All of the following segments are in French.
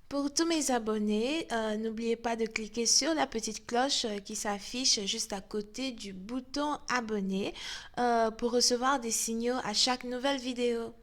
Pour tous mes abonnés, n'oubliez pas de cliquer sur la petite cloche qui s'affiche juste à côté du bouton abonner pour recevoir des signaux à chaque nouvelle vidéo.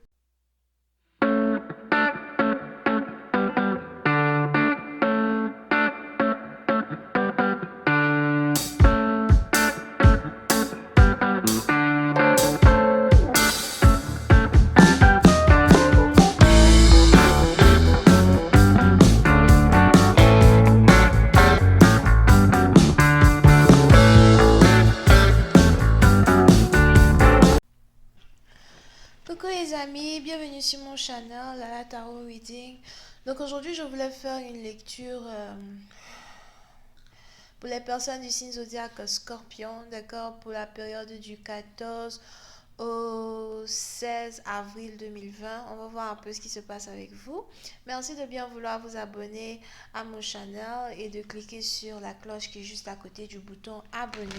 Coucou les amis, bienvenue sur mon channel Lala Tarot Reading. Donc aujourd'hui je voulais faire une lecture pour les personnes du signe zodiaque Scorpion, d'accord, pour la période du 14 au 16 avril 2020. On va voir un peu ce qui se passe avec vous. Merci de bien vouloir vous abonner à mon channel et de cliquer sur la cloche qui est juste à côté du bouton abonner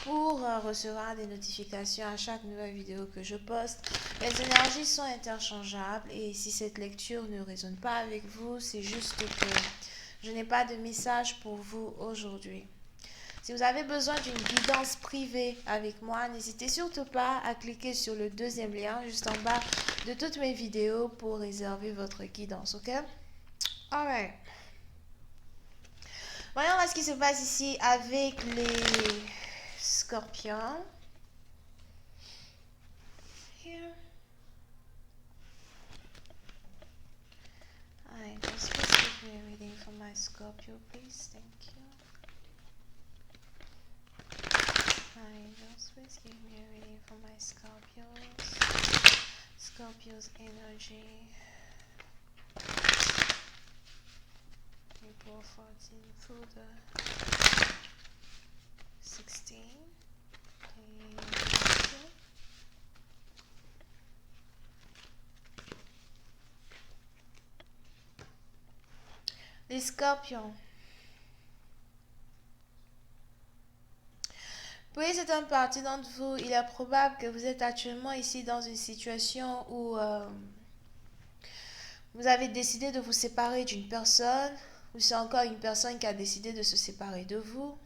pour recevoir des notifications à chaque nouvelle vidéo que je poste. Les énergies sont interchangeables et si cette lecture ne résonne pas avec vous, c'est juste que je n'ai pas de message pour vous aujourd'hui. Si vous avez besoin d'une guidance privée avec moi, n'hésitez surtout pas à cliquer sur le deuxième lien juste en bas de toutes mes vidéos pour réserver votre guidance, ok? Alright. Voyons ce qui se passe ici avec les scorpions. Here. Alright, just please give me a reading for my Scorpio, please. Thank you. Alright, just please give me a reading for my Scorpios. Scorpio's energy. April 14 through the 16. Thank you. Les scorpions. Pour une certaine partie d'entre vous, il est probable que vous êtes actuellement ici dans une situation où vous avez décidé de vous séparer d'une personne, ou c'est encore une personne qui a décidé de se séparer de vous.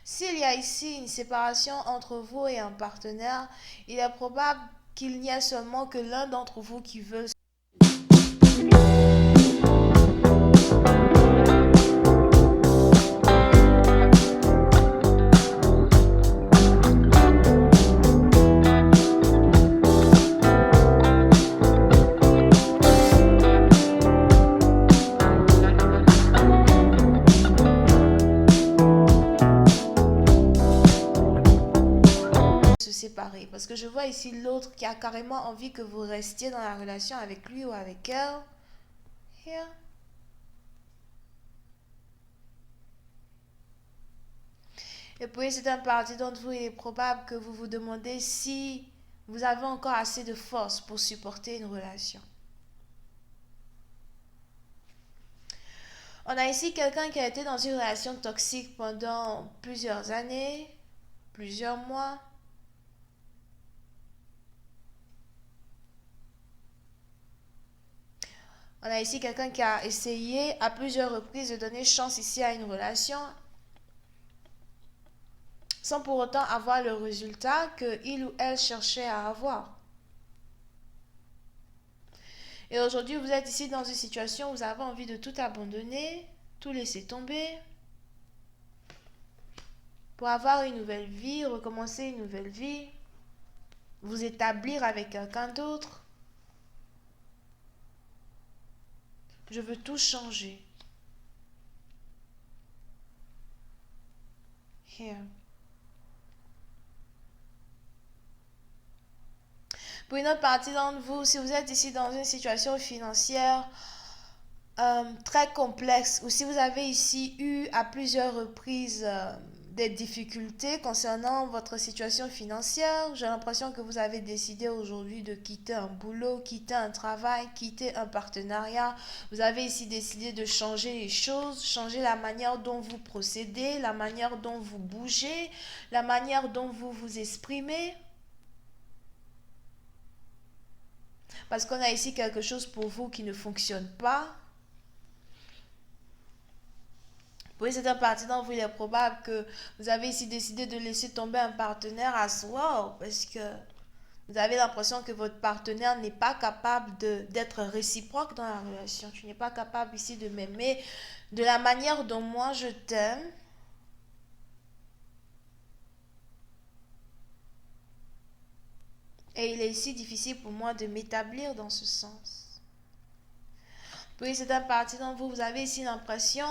S'il y a ici une séparation entre vous et un partenaire, il est probable qu'il n'y a seulement que l'un d'entre vous qui veut se séparer. Parce que je vois ici l'autre qui a carrément envie que vous restiez dans la relation avec lui ou avec elle. Here. Et puis c'est un parti d'entre vous, il est probable que vous vous demandez si vous avez encore assez de force pour supporter une relation. On a ici quelqu'un qui a été dans une relation toxique pendant plusieurs années, plusieurs mois. On a ici quelqu'un qui a essayé à plusieurs reprises de donner chance ici à une relation sans pour autant avoir le résultat qu'il ou elle cherchait à avoir. Et aujourd'hui, vous êtes ici dans une situation où vous avez envie de tout abandonner, tout laisser tomber, pour avoir une nouvelle vie, recommencer une nouvelle vie, vous établir avec quelqu'un d'autre. Je veux tout changer. Here. Pour une autre partie d'entre vous, si vous êtes ici dans une situation financière très complexe, ou si vous avez ici eu à plusieurs reprises des difficultés concernant votre situation financière, j'ai l'impression que vous avez décidé aujourd'hui de quitter un boulot, quitter un travail, quitter un partenariat. Vous avez ici décidé de changer les choses, changer la manière dont vous procédez, la manière dont vous bougez, la manière dont vous vous exprimez. Parce qu'on a ici quelque chose pour vous qui ne fonctionne pas. Pour certains parties d'entre vous, il est probable que vous avez ici décidé de laisser tomber un partenaire à soi parce que vous avez l'impression que votre partenaire n'est pas capable d'être réciproque dans la relation. Tu n'es pas capable ici de m'aimer de la manière dont moi je t'aime. Et il est ici difficile pour moi de m'établir dans ce sens. Pour certaines parties d'entre vous, vous avez ici l'impression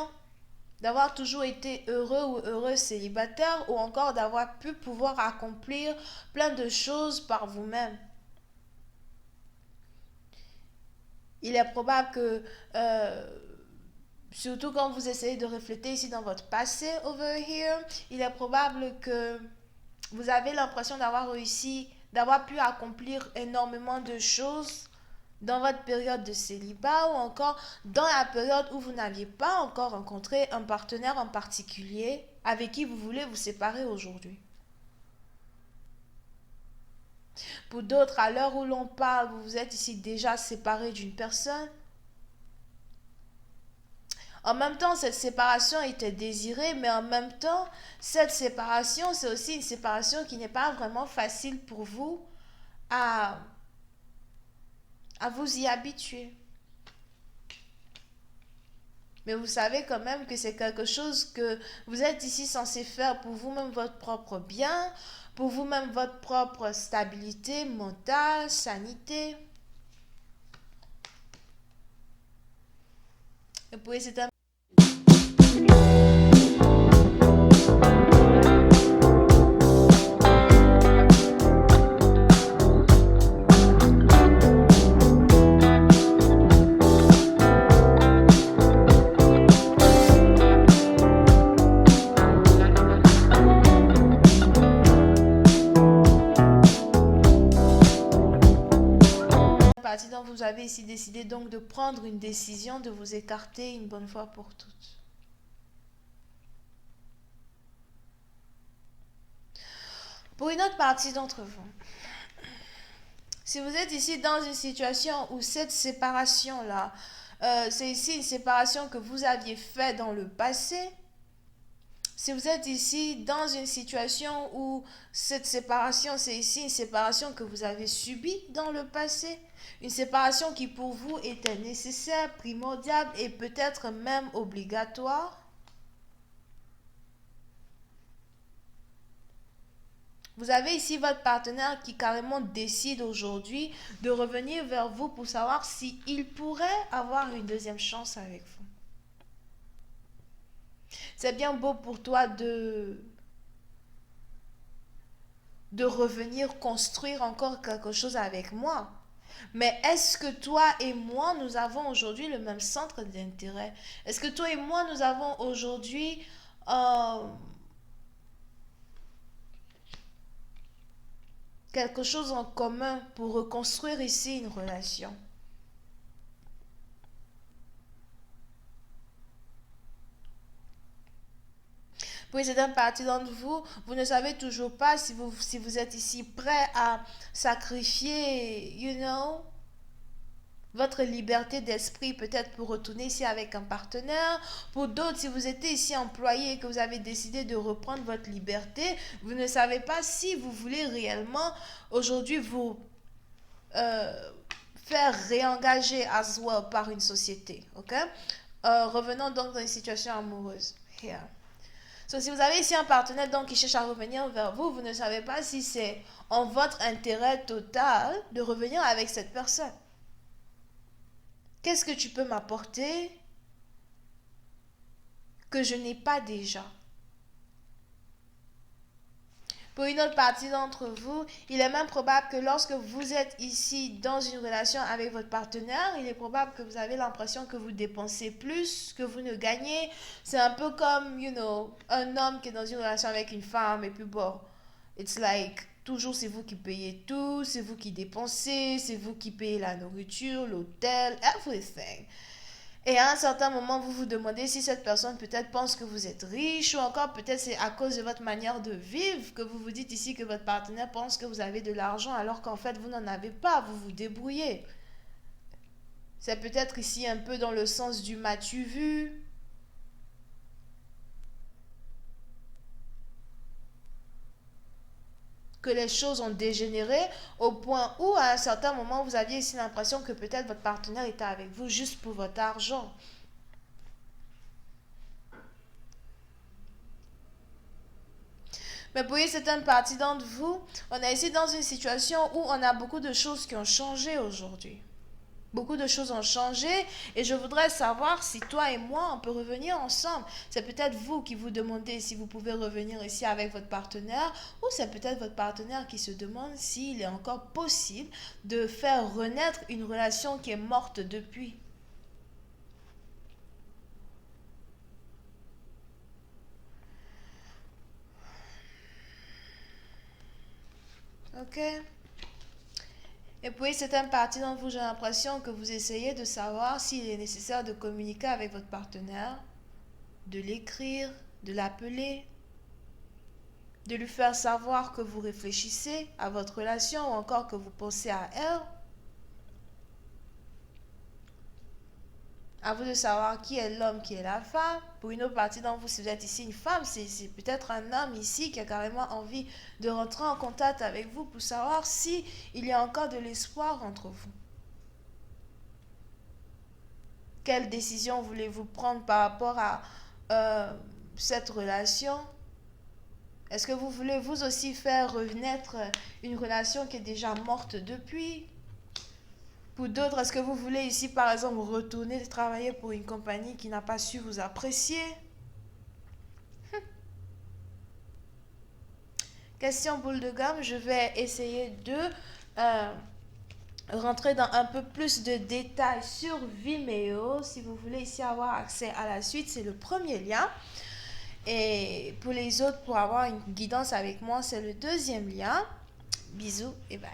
d'avoir toujours été heureux ou heureuse célibataire ou encore d'avoir pu pouvoir accomplir plein de choses par vous-même. Il est probable que, surtout quand vous essayez de refléter ici dans votre passé over here, il est probable que vous avez l'impression d'avoir réussi, d'avoir pu accomplir énormément de choses dans votre période de célibat ou encore dans la période où vous n'aviez pas encore rencontré un partenaire en particulier avec qui vous voulez vous séparer aujourd'hui. Pour d'autres, à l'heure où l'on parle, vous vous êtes ici déjà séparé d'une personne. En même temps, cette séparation était désirée, mais en même temps, cette séparation, c'est aussi une séparation qui n'est pas vraiment facile pour vous à vous y habituer. Mais vous savez quand même que c'est quelque chose que vous êtes ici censé faire pour vous-même, votre propre bien, pour vous-même, votre propre stabilité mentale, sanité. Et pour c'est un partie dont vous avez ici décidé donc de prendre une décision, de vous écarter une bonne fois pour toutes. Pour une autre partie d'entre vous, si vous êtes ici dans une situation où cette séparation-là, c'est ici une séparation que vous aviez faite dans le passé, si vous êtes ici dans une situation où cette séparation, c'est ici une séparation que vous avez subie dans le passé, une séparation qui pour vous était nécessaire, primordiale et peut-être même obligatoire, vous avez ici votre partenaire qui carrément décide aujourd'hui de revenir vers vous pour savoir s'il pourrait avoir une deuxième chance avec vous. C'est bien beau pour toi de revenir construire encore quelque chose avec moi. Mais est-ce que toi et moi, nous avons aujourd'hui le même centre d'intérêt? Est-ce que toi et moi, nous avons aujourd'hui quelque chose en commun pour reconstruire ici une relation? Pour certaines parties d'entre vous, vous ne savez toujours pas si vous êtes ici prêt à sacrifier, votre liberté d'esprit peut-être pour retourner ici avec un partenaire. Pour d'autres, si vous êtes ici employé et que vous avez décidé de reprendre votre liberté, vous ne savez pas si vous voulez réellement aujourd'hui vous faire réengager as well par une société. Ok? Revenons donc dans une situation amoureuse. Here. So, si vous avez ici un partenaire donc qui cherche à revenir vers vous, vous ne savez pas si c'est en votre intérêt total de revenir avec cette personne. Qu'est-ce que tu peux m'apporter que je n'ai pas déjà? Pour une autre partie d'entre vous, il est même probable que lorsque vous êtes ici dans une relation avec votre partenaire, il est probable que vous avez l'impression que vous dépensez plus que vous ne gagnez. C'est un peu comme, un homme qui est dans une relation avec une femme et puis bon, it's like, toujours c'est vous qui payez tout, c'est vous qui dépensez, c'est vous qui payez la nourriture, l'hôtel, everything. Et à un certain moment, vous vous demandez si cette personne peut-être pense que vous êtes riche ou encore peut-être c'est à cause de votre manière de vivre que vous vous dites ici que votre partenaire pense que vous avez de l'argent alors qu'en fait vous n'en avez pas, vous vous débrouillez. C'est peut-être ici un peu dans le sens du m'as-tu vu. Que les choses ont dégénéré au point où à un certain moment vous aviez ici l'impression que peut-être votre partenaire était avec vous juste pour votre argent. Mais pour une certaine partie d'entre vous, on est ici dans une situation où on a beaucoup de choses qui ont changé aujourd'hui. Beaucoup de choses ont changé et je voudrais savoir si toi et moi, on peut revenir ensemble. C'est peut-être vous qui vous demandez si vous pouvez revenir ici avec votre partenaire ou c'est peut-être votre partenaire qui se demande s'il est encore possible de faire renaître une relation qui est morte depuis. Ok? Et puis, c'est un parti d'entre vous, j'ai l'impression que vous essayez de savoir s'il est nécessaire de communiquer avec votre partenaire, de l'écrire, de l'appeler, de lui faire savoir que vous réfléchissez à votre relation ou encore que vous pensez à elle. À vous de savoir qui est l'homme, qui est la femme. Pour une autre partie d'entre vous, si vous êtes ici une femme, c'est peut-être un homme ici qui a carrément envie de rentrer en contact avec vous pour savoir si il y a encore de l'espoir entre vous. Quelle décision voulez-vous prendre par rapport à cette relation? Est-ce que vous voulez vous aussi faire renaître une relation qui est déjà morte depuis? Pour d'autres, est-ce que vous voulez ici, par exemple, retourner travailler pour une compagnie qui n'a pas su vous apprécier? Question boule de gomme, je vais essayer de rentrer dans un peu plus de détails sur Vimeo. Si vous voulez ici avoir accès à la suite, c'est le premier lien. Et pour les autres, pour avoir une guidance avec moi, c'est le deuxième lien. Bisous et bye.